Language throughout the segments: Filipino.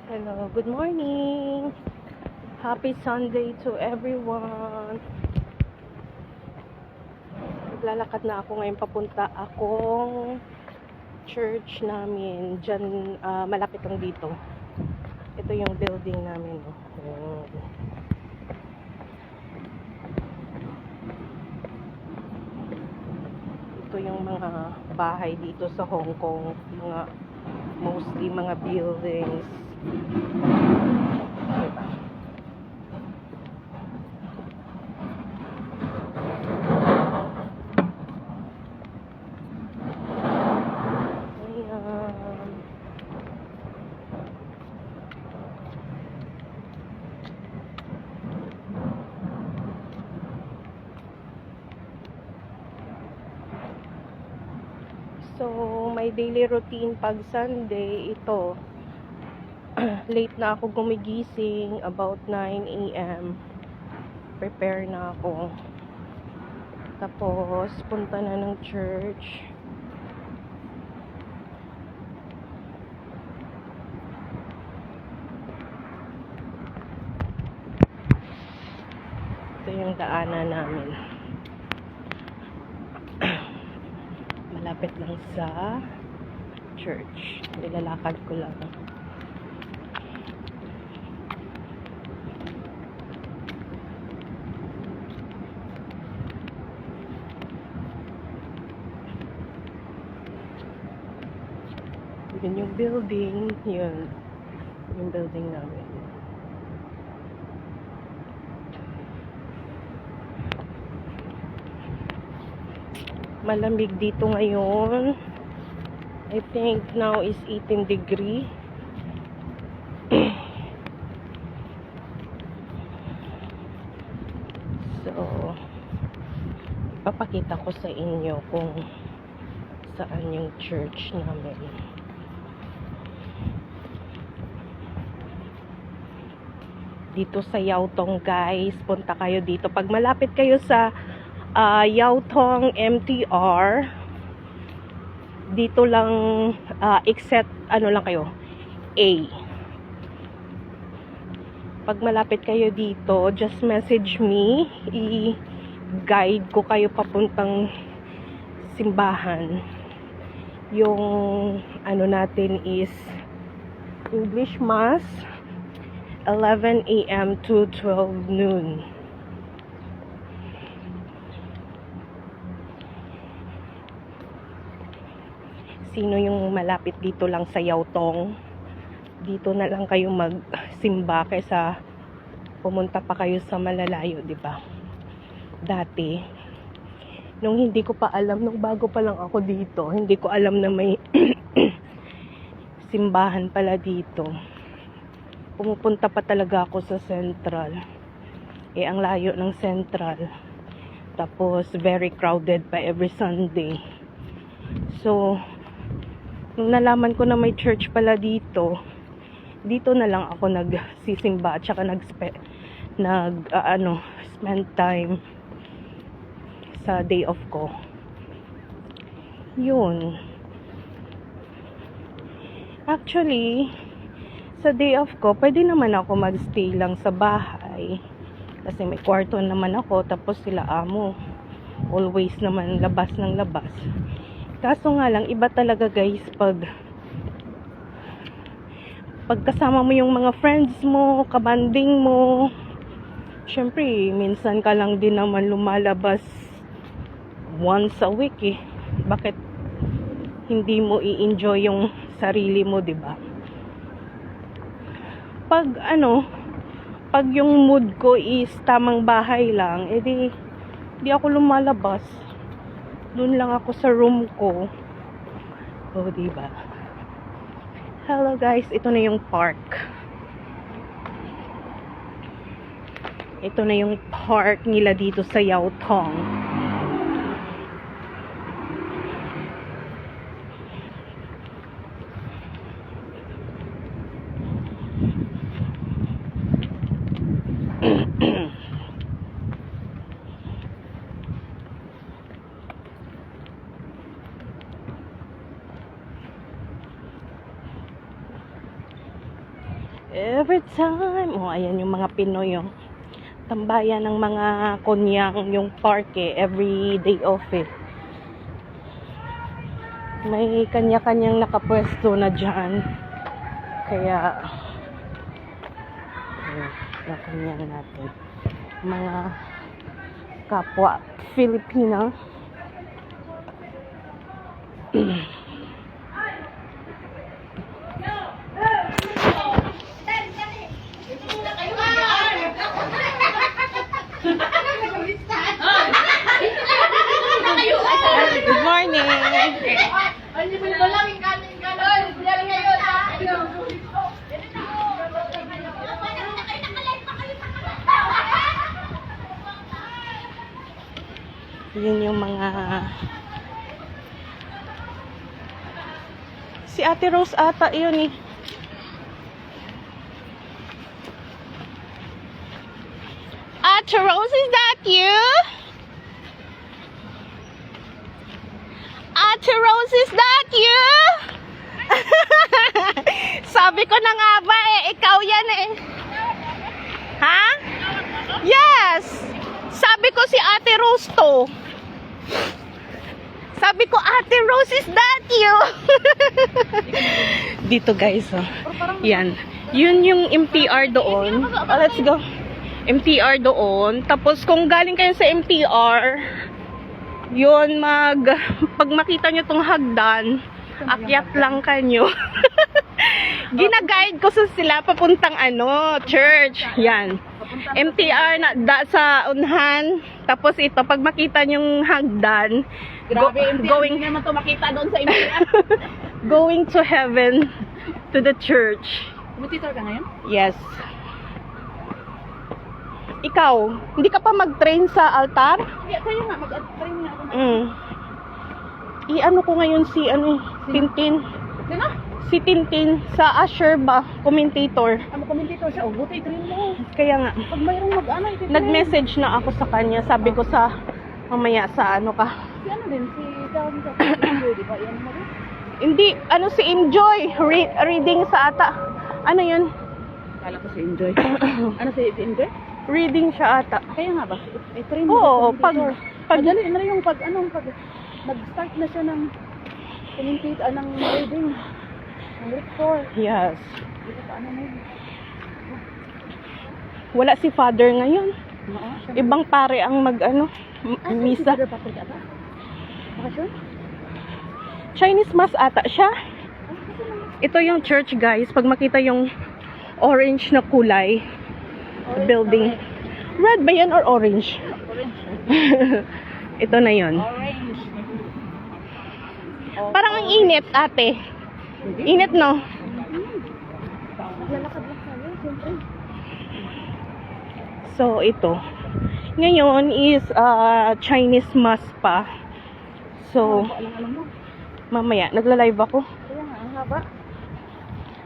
Hello, good morning. Happy Sunday to everyone. Naglalakad na ako ngayon papunta akong church namin. Diyan, malapit lang dito. Ito yung building namin. Ito yung mga bahay dito sa Hong Kong. Mostly mga buildings. So, my daily routine pag Sunday, ito. Late na ako gumigising, about 9 a.m. Prepare na ako. Tapos, punta na ng church. Ito yung daanan namin. Malapit lang sa church. Nilalakad ko lang. Yun yung building. Yun. Yung building namin. Malamig dito ngayon. I think now is 18 degree. So, ipapakita ko sa inyo kung saan yung church namin. Dito sa Yautong, guys. Punta kayo dito. Pag malapit kayo sa Yautong MTR, dito lang except ano lang kayo, A. Pag malapit kayo dito, just message me, i-guide ko kayo papuntang simbahan. Yung ano natin is English Mass, 11 a.m. to 12 noon. Sino yung malapit dito lang sa Yautong, dito na lang kayo magsimba kaysa pumunta pa kayo sa malalayo, di ba? Dati, nung hindi ko pa alam, nung bago pa lang ako dito, hindi ko alam na may simbahan pala dito. Pumupunta pa talaga ako sa Central. Ang layo ng Central. Tapos, very crowded pa every Sunday. So, nung nalaman ko na may church pala dito, dito na lang ako nagsisimba at saka spend time sa day off ko. Yun. Actually, sa day off ko, pwede naman ako magstay lang sa bahay. Kasi may kwarto naman ako, tapos sila amo. Always naman labas ng labas. Kaso nga lang, iba talaga guys pag kasama mo yung mga friends mo, kabanding mo. Syempre, minsan ka lang din naman lumalabas once a week eh. Bakit hindi mo i-enjoy yung sarili mo, di ba? Pag yung mood ko is tamang bahay lang, edi di ako lumalabas. Doon lang ako sa room ko. O, diba? Hello guys, ito na yung park. Ito na yung park nila dito sa Yautong. Every time. Oh, ayan yung mga Pinoy, yung tambayan ng mga konyang yung parke, every day off eh. May kanya-kanyang nakapwesto na dyan. Kaya, nakanyang natin. Mga kapwa Filipina. Good morning. Yun yung mga si Ate Rose ata yun eh. Ate Rose, is that you? Ate Rose, is that you? Sabi ko na nga ba eh, ikaw yan eh. Ha? Yes! Sabi ko si Ate Rose to. Sabi ko, Ate Rose, is that you? Dito guys, oh. Yan. Yun yung MTR doon. Oh, let's go. MTR doon. Tapos kung galing kayo sa MTR, yun pag makita nyo tong hagdan, akyat lang kanyo. Gina-guide ko sila papuntang church. Yan. MTR na sa unhan. Tapos ito, pag makita nyong hagdan, Grabe, going, hindi naman ito makita doon sa MTR. going to heaven, to the church. Kumutitor ka ngayon? Yes. Ikaw, hindi ka pa mag-train sa altar? Kayo nga, mag-train nga ako. I-ano ko ngayon si Tintin. Sino? Si Tintin sa Asher ba, commentator. Commentator siya. Buti, train mo. Kaya nga, Pag mayroong ititrain. nag-message na ako sa kanya. Sabi ko sa mamaya sa ka. Si din, si Down sa Enjoy, di ba? Yan mo rin. Hindi, si Enjoy. Reading sa ata. Ano yun? Kala ko si Enjoy. Si Enjoy? Reading siya ata. Kaya nga ba? I-train mo. Oo, pag Madali na rin yung pag nag-start na siya ng commentate, ng reading. Ng rector. yes. Dito pa mo yun. Wala si Father ngayon. Oo, siya. Ibang pare ang misa. Si Father Patrick ata? Bakasyon? Chinese mass ata siya. Ito yung church guys. Pag makita yung orange na kulay, building. Red ba yan or orange? Orange. Ito na yon. Orange. Parang ang init ate. Init no? Lalakad lang tayo, siyempre. So ito. Ngayon is Chinese mass pa. So Alam mo. mamaya nagla-live ako. Kaya nga, ang haba.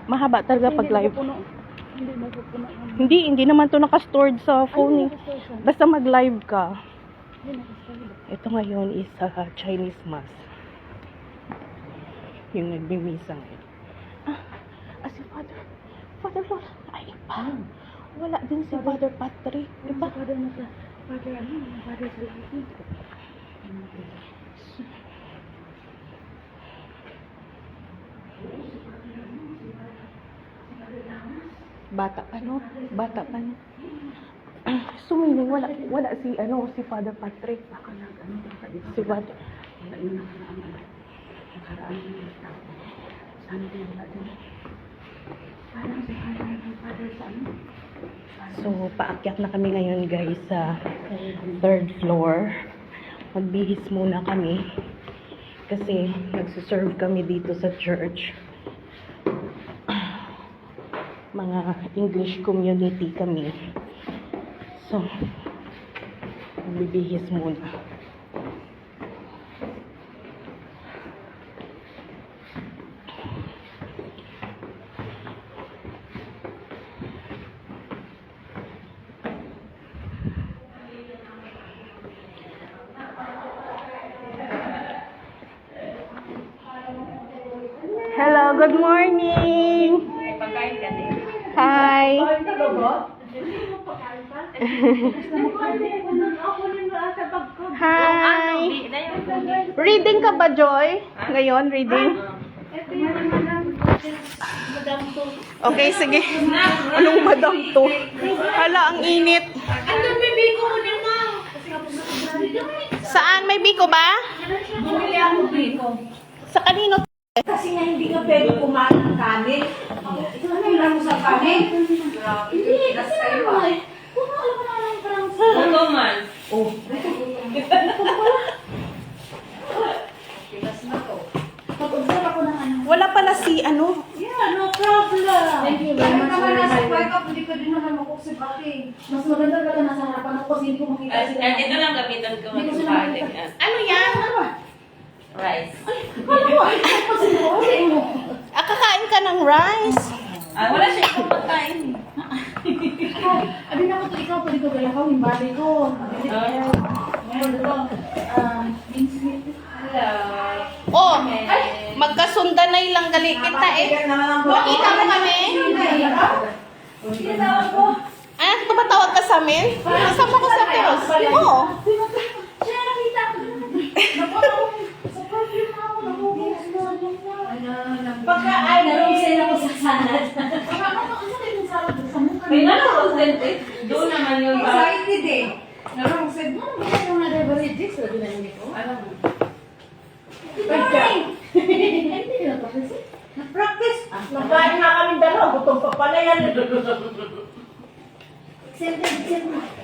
Mahaba talaga pag live. Hindi mapupuno. Hindi naman to naka-stored sa phone. Basta mag-live ka. Ito ngayon is Chinese mass. Yung nagbimisa ngayon. Si Father Lola. Ay, wala din si Father Patrick. Diba? Father sa langit. Bata pa no? Sumiling, wala si Father Patrick. Si Father. So, paakyat na kami ngayon guys sa 3rd floor. Magbihis muna kami kasi nagsiserve kami dito sa church. Mga English community kami. So, magbibihis muna. Hello, good morning. Pagkain ka din. Hi. Hi! Hi! Reading ka ba, Joy? Ngayon, reading? Okay, sige. Anong madam to? Hala, ang init. Saan? May biko ba? Bumili ako dito. Sa kanino? Kasi nga hindi ka pwede kumain ng kanin. Ito na lang mo sa kanin. Hindi, kasi naman eh. Kung alam mo na lang parang... Ano man? Oh. Pag-observe ako ng ano. Wala pala si ano. Yeah, no problem. Thank you very much. Naman nasa backup, hindi ka din naman makuksip ate. Mas maganda ka nasa harapan ako kasi hindi ko makita sila. Ito lang gamitan ko Hindi ko sila mag-balik. makita. Ano yan? Rice. Ano mo? Ay, kasi mo. Kakain ka ng rice. Wala siya ikaw magkain. Abi na ko to ikaw, pwede ko gala ko, yung body ko. Ngayon ito, mincemeat. Hello. Oh, magkasundan na ilang gali kita eh. Makita mo kami? Tinatawag ko. Ah, tumatawag ka sa amin? Kasama ko sa Piros. Oo. Siya nakita ko. Napaka ko. Sa perfume na ako, nabubukas na. Pagka ay, narungsin ako sa salad. Pagka ano rin yung salad sa mukha. May authentic. Doon naman yung Excited eh. Narungsin mo. May mga beverages. Sabi na yun ito. Ano? Hindi na practice. Nag-practice. Nagkain na kami dalawa. Gutom pa pala yan.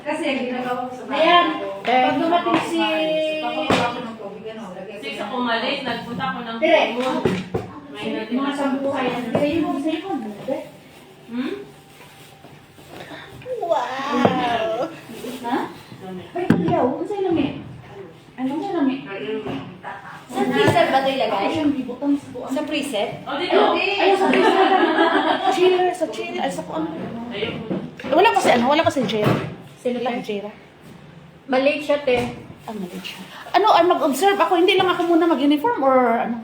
Kasi ginagawa ko sa bahay. Ayan. Pag dumating si... Six ako umalis. Nagpunta ako ng Dire. Kumu. Ngayon natin Mga sambu kayo. Kayo mo sa ikon. Hmm? Wow. Ha? Ay, kaya, huwag sa'yo namin. Anong sa'yo namin? Sa freezer ba ito Ay, ilagay? siyang bibutang sa buwan. Sa preset? O, dito. Ay, sa freezer. Chiller, sa chiller. Ay, sa kuwan. Ayun. Wala kasi ano, wala kasi Jera. Sino lang Jera? Maliit siya, te. Ah, mali siya. Ano, mag-observe ako, hindi lang ako muna mag-uniform or ano?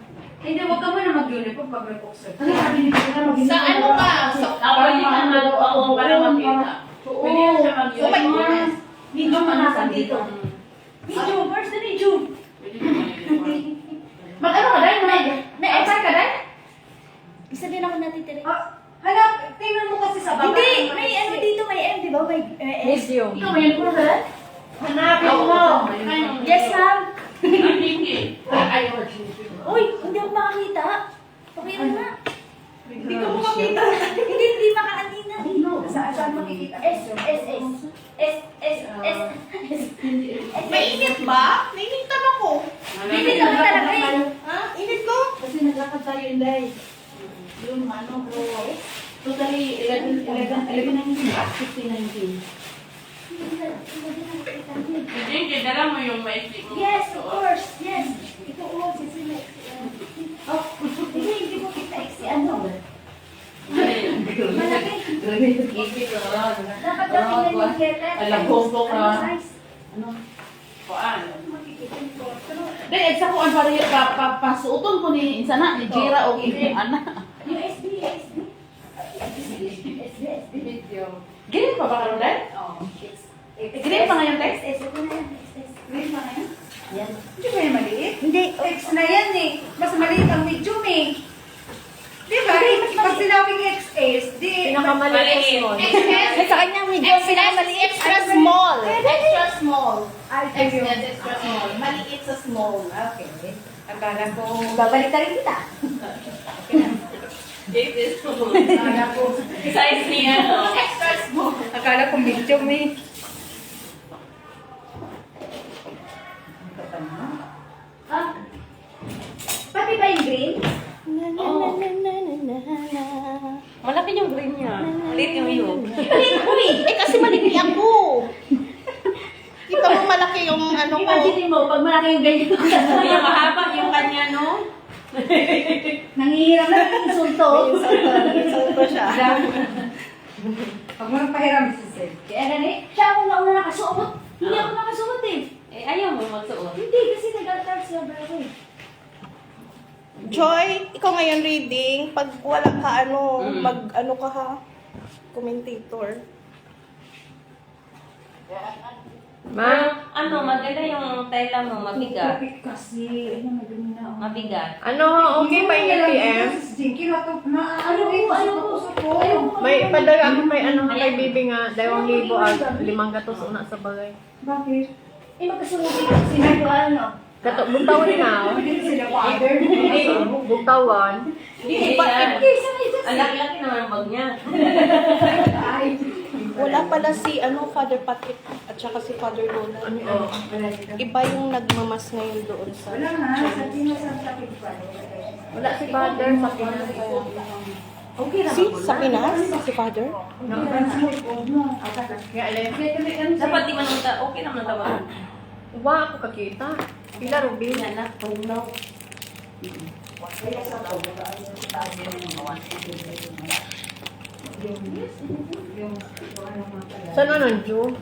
Hindi, huwag ka muna mag-uniform pag may boxer. Ano sabi ni Chira? Sa ano ka? Sa Ako hindi ka ako para makita. Pwede na siya mag-uniform. Video ka nasa dito. Video, first na video. Pwede na mag-uniform. Mag-ano ka dahil? May extra ka dahil? Isa din ako natitira. Hanap, tingnan mo kasi sa baba. Hindi, may ano dito, may M, di ba? May medium. Ikaw may uniform ka dahil? Hanapin mo. Yes, ma'am. Ang hindi. Uy, hindi ako makakita. Okay na nga. Hindi ka mo makita. Hindi makakanina. Saan makikita? S. Mainit ba? Nainitan ako. Hindi ka ba talaga eh. Ha? Init ko? Kasi naglakad tayo, Inday. Yung ano, bro. Totally, 11 na hindi. 15-19. Hindi, dala mo yung maisip mo. Yes, of course. Yes. Ito o, sisila. Oh, hindi mo kita iksi ano. Malaki. Dapat dapat yung magkita. Alam ko ka. Size. Kuan. Dahil, sa kuan pasuoton ko ni Insana, ni Jira o Ana. Yung SD. Ganyan pa ba karon dahil? Green pa ngayon, Tex? Ito na yan. Green pa ngayon? Yan. Hindi ba yung maliit? Hindi. X na yan eh. Mas maliit ang medium eh. Di ba? Pag sinabing XS, di... Maliit. Ay, sa kanya, medium. Pinakamaliit. Extra small. Extra small. Ay, Extra small. Maliit sa small. Okay. Akala ko... Babalik na rin kita. Akala ko... Size niya, no? Extra small. Akala ko medium eh. Ah. Pati ba yung green? Oo. Malaki yung green niya. Maliit yung iyo. Eh kasi malaki ako. Kita mo malaki yung ano ko. Imagine mo, pag malaki yung ganyan. Yung mahaba yung kanya, no? Nangihiram na yung insulto. Insulto siya. Pag mo nang pahiram si Sir. Kaya gani, siya ako na una nakasuot. Hindi ako nakasuot eh. Eh, ayaw mo magsuot. Hindi, kasi nag-attach sa ako eh. Joy, ikaw ngayon reading. Pag wala ka ano, mag ano ka ha. commentator. Ma, ano, maganda yung tela mo, mabigat. Kapit kasi, ano, madumi na. Mabigat. Ano, okay pa yung PM? Jinky, ano, May padala ako kay ano kay bibi nga 2,000 ag 500 una sa bagay. Bakit? Eh, magkasunod kasi ano? Kato bugtawan na. Hindi sila father. Bugtawan. Hindi yan. Ang laki-laki naman ang bag niya. Ay, Wala pala si Father Patrick at saka si Father Lola. Ano? Iba yung nagmamas ngayon doon sa wala nga, sa Pinas ang tapit pa. Wala si father sa Pinas. Okay lang. Sa Pinas? Si Father? Kaya alin. Dapat di man okay naman ang tawagan. Wa ako kakita. Pila rubi. Anak, tunaw. Saan ano, Ju?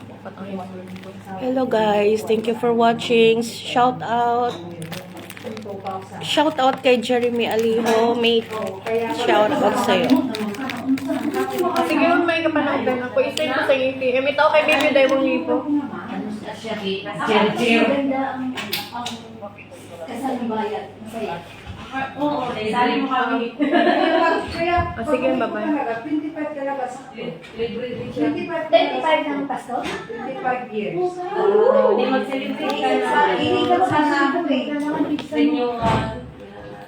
Hello guys, thank you for watching. Shout out kay Jeremy Aliho. May shout out sa'yo. Sige, yung may kapanahogan ako. Isay ko sa ngiti. Eh, may tao kay bibi 2,000. Kasal ng bayad. Masaya. Oo, sali mo kami. Kaya, Sige, bye-bye. 25 talaga sa 25 25 ng pasto? 25 years. Hindi mag-celebrate ka na. Inigal sana ako eh. Renewal.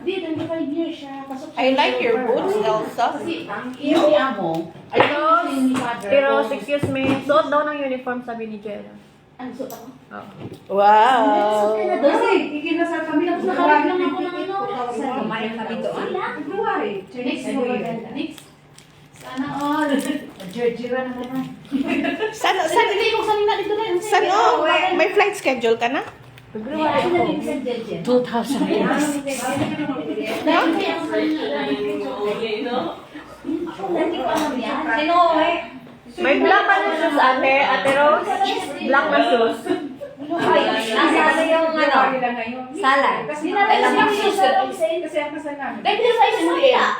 Hindi, 25 years siya. I like your boots, Elsa. Yung amo. Ano? Pero 6 years may suot daw ng uniform sabi ni Jenna. Ano suot ako? Oo. Wow. Kasi, ikinasal kami. Tapos nakarap lang ako ng ano. Kumain kami doon. February. Chinese New Year. Next. Sana all. Georgia na naman. Saan, Hindi ko sanina dito na yun. may flight schedule ka na? February ako. 2,000. Hindi ko alam yan. Sino eh? May black na shoes ate. Ate Rose. Black na shoes. Nasa yung ano? Sala. Kasi Alam mo, kasi ang kasal namin. Dahil din sa isa mo yan.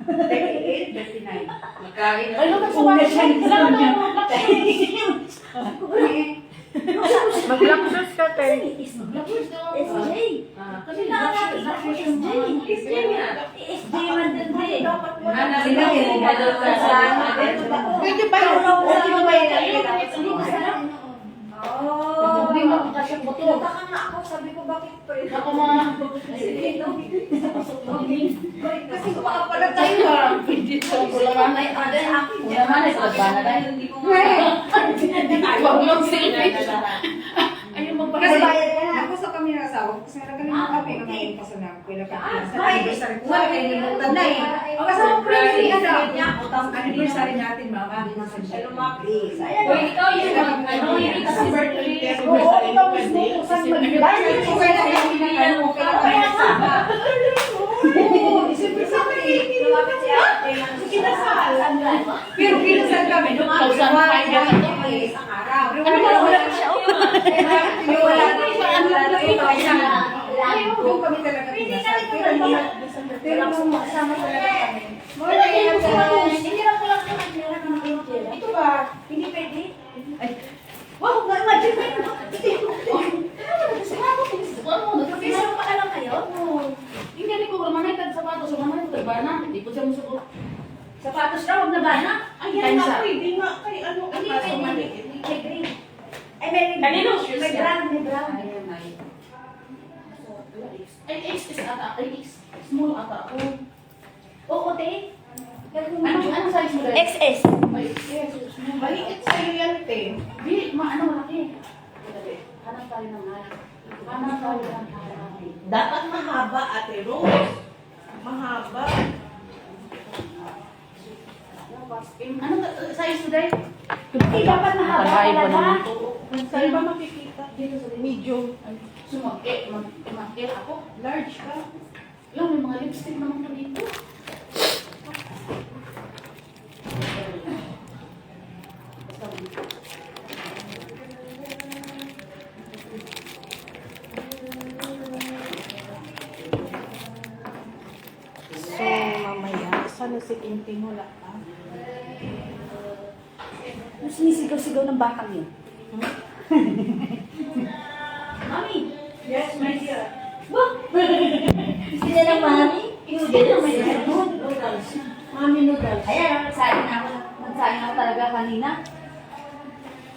38, 39. Nagkain. Ano ka sa mga siya? Salamat na ako magpapay. Mag-black shoes ka te. SJ. Kasi nakakapit ako SJ. SJ man din din. Sino yung badot ka sa Pwede ba yun? Oh. Hindi mo kasi buto. Nagtaka nga ako, sabi ko bakit pa ito? Ako mga Kasi pala tayo ah. Kulaman ay ada ako. Kulaman ay pagbana dahil hindi ko Huwag mong silipin. Ayun Kasi magpapalay. nagusto kami ng asawa ko kasi nagaling mo kami ng ngayon kasi na pila ka sa Ay, anniversary ko. wala, Na eh. Ang kasama ko rin si Ada. Ang anniversary natin mama. Please. Uy, ikaw yun. Ano yung kasi birthday? Oo, ikaw mismo kung saan mag-dahil yun ko kaya Pilihan mo kaya kasama. Oo, isipin sa akin eh. Lumapit si ate. Kinasal. Pero kinasal kami. Nung ako sa mga isang araw. Wala ko siya. Wala yung kami talaga kinasal. Pero nung makasama talaga kami. Ito ba? Hindi pwede? Wow, imagine mo. Kasi pa lang kayo? Hindi ko manay tag sapatos, manay ko bana. Hindi ko siya musuko. Sapatos raw wag na bana. Ay, yan ako, hindi nga kay ano, hindi kay green. Ay, may Kanino shoes may yan? brown, may brown. Ay, XS ata, ay X small ata ako. Oo, te. Ano size mo? XS. Ay, yes, small. Maliit sa'yo yan, te. Di, ano malaki. Hanap tayo ng hanap. Hanap tayo ng hanap. Dapat mahaba, Ate Rose. Mahaba. Ano size mo dahil? Hindi dapat mahaba talaga. Saan ba makikita? Medium. Sumaki ako. Large ka. Yung may mga lipstick naman ko dito. So, mamaya, sana si Tinting wala pa. Yung sinisigaw-sigaw ng batang yun. Mami! Yes, my dear. Wah! Gusto niya ng mami? Noodles. Mami noodles. Ayan, nagsaing ako. Nagsaing ako talaga kanina.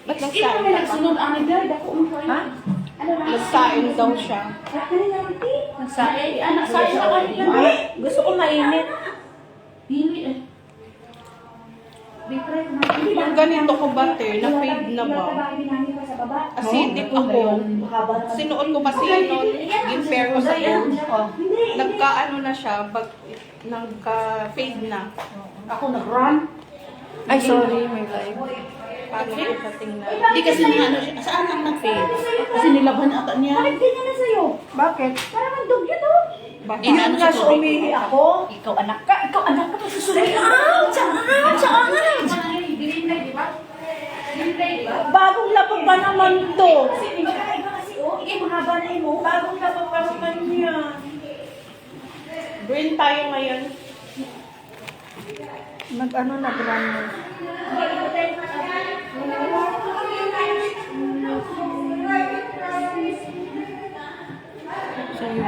Ba't Ikaw nagsaing may ka? nagsunod ang nagdari. Dako mo kayo. Ha? Ano na? Nagsaing daw siya. Kanina natin. Nagsaing? Nagsaing na kanina. Gusto ko mainit. Dili eh. Bitray ko na. Pag ganito ko ba, te, na-fade na ba? Acidic ako. Sinuot ko kasi noon, in-pair ko sa iyo. Nagka-ano na siya, nagka-fade na. Ako nag-run. Ay, sorry, may live. Paano ko siya tingnan? Hindi kasi na ano siya. Saan ang nag-fade? Kasi nilaban ata niya. Bakit ganyan na sa'yo? Bakit? Parang ang dog yun oh. Bakit? Kasi umihi ako. Ikaw anak ka. Ikaw anak ka. Susunod ka. Saan? Bagong lapag ba naman to? Kasi iba kasi oh. Ikay mahaba na mo. Bagong lapag pa naman niya. Green tayo ngayon. Nag-ano, nag-run na. So, yun.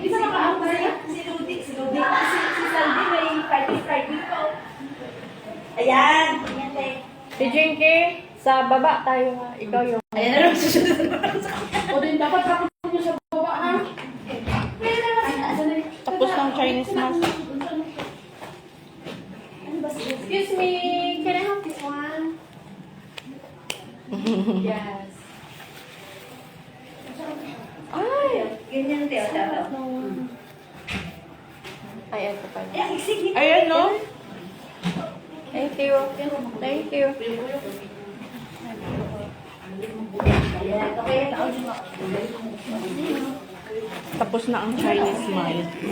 Isa makaampa niya. Si Ludi. Si Saldi may fighting pa. Ayan. Ayan tayo. Si Jinky, sa baba tayo nga. Ikaw yung... Ayan na lang. Susunod na sa akin. O din dapat kapag nyo sa baba ha. Tapos ng Chinese mask. Excuse me, can I have this one? Yes. Ay! Ganyan tayo. Ay, ito pa. Ayan, no? Thank you. Thank you. Tapos na ang Chinese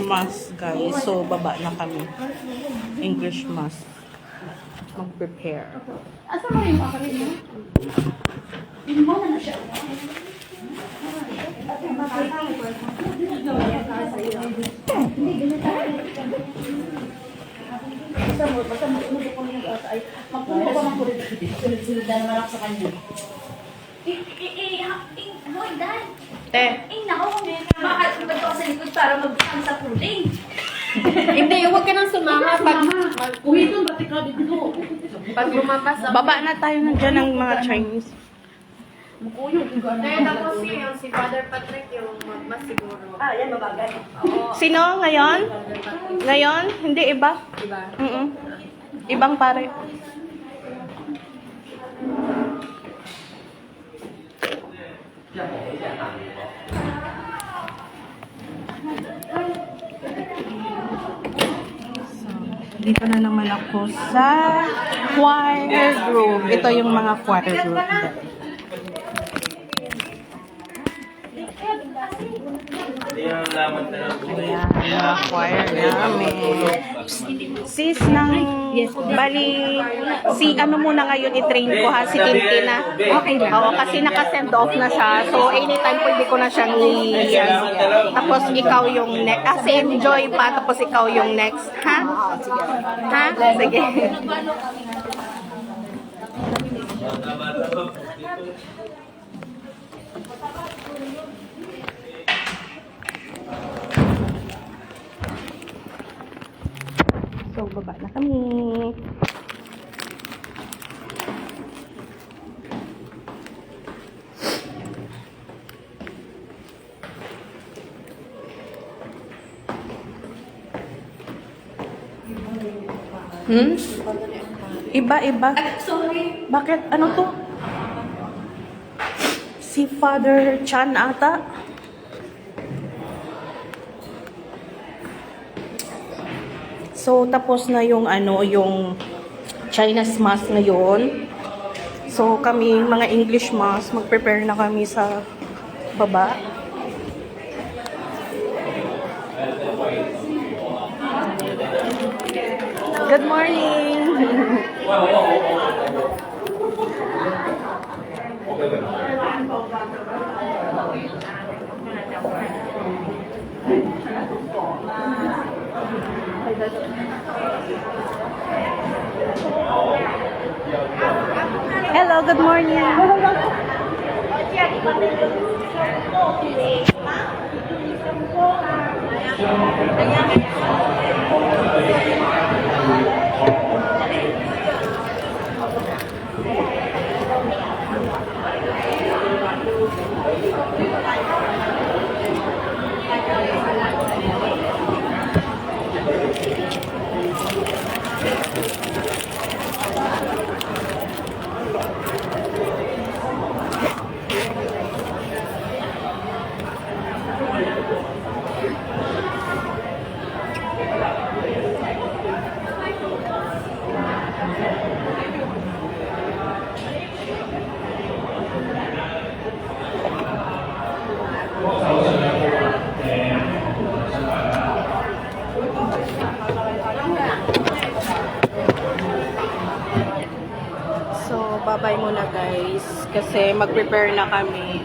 mask, guys. So, baba na kami. English mask. Mag-prepare. Asa mo yung akalit mo? Pinimana na siya. Basta mo ko ay magpunta ko ng kulit. Sunod-sunod na naman ako sa kanya. Boy, Dan. Te, Nako, bakit ko ba sa likod para magbukang sa puling? Hindi, huwag ka nang sumama pag Uwi doon, ba't ikaw dito? pag lumabas ako. baba na tayo na dyan ng mga Chinese. Kaya tapos si Father Patrick yung mas siguro. Ah, yan, mabagay. Sino ngayon? Ngayon? Hindi iba? Diba? Ibang pare. Dito na naman ako sa choir group. Ito yung mga choir group. Ayan, mga choir namin. Sis, bali, si ano muna ngayon i-train ko ha, si Tintina. Okay lang. Oo, kasi naka-send off na siya. So, anytime pwede ko na siyang tapos ikaw yung next. Kasi enjoy pa, tapos ikaw yung next. Ha? Ha? Sige. So, baba na kami. Iba. Sorry. Bakit? Ano to? Si Father Chan ata? So, tapos na yung yung Chinese mass ngayon. So, kami, mga English mass, mag-prepare na kami sa baba. Good morning! Hello, good morning. So, bye-bye muna guys. Kasi mag-prepare na kami.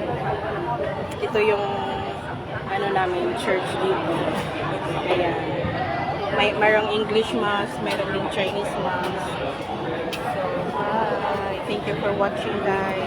Ito yung ano namin, church dito. Ayan. Mayroong English mass, mayroong din Chinese mass. So, bye. Thank you for watching guys.